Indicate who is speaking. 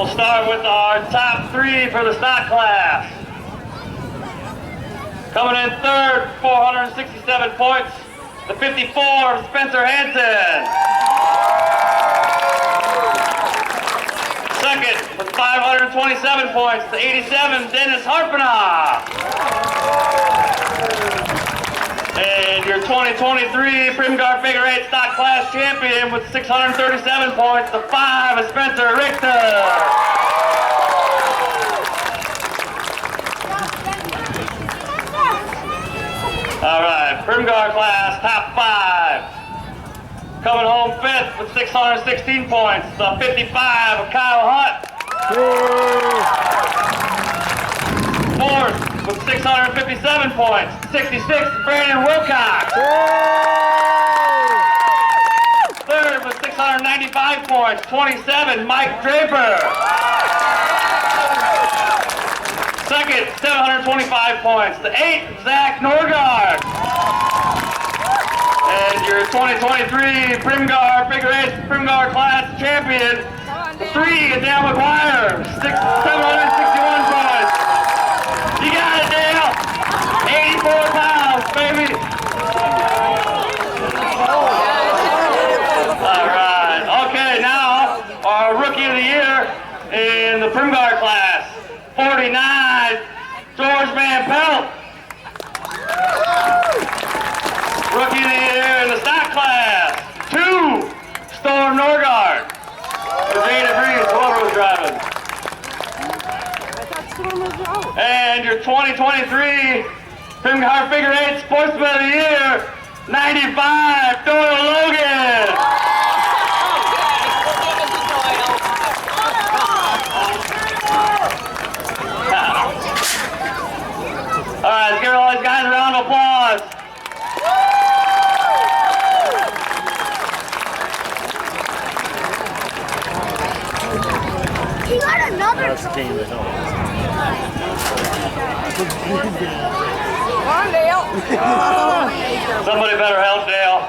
Speaker 1: We'll start with our top 3 for the stock class. Coming in third, 467 points, the 54, Spencer Hansen. Second, with 527 points, the 87, Dennis Harpenoff. And your 2023 Primgar Figure 8 Stock Class Champion with 637 points, the 5 is Spencer Richter. All right, Primgar class, top 5. Coming home 5th with 616 points, the 55 of Kyle Hunt. 4th with 657 points, 66 Brandon Wilcox. 3rd with 695 points, 27 Mike Draper. 2nd, 725 points, the 8th Zach Norgard. And your 2023 Primgar Figure 8 Primgar Class Champion, 3 Dale McGuire, 761 points. You got it, Dale. 84 pounds, baby. All right. Okay, now our Rookie of the Year in the Primgar class, 49, George Van Pelt. Rookie of the Year in the stock class, 2, Storm Norgard. With 8 degrees, whoever was driving. And your 2023 Primgar Figure 8 Sportsman of the Year, 95, Doyle Logan. All right, let's give all these guys a round of applause.
Speaker 2: He got another
Speaker 3: trophy.
Speaker 2: Come on, Dale.
Speaker 1: Somebody better help Dale.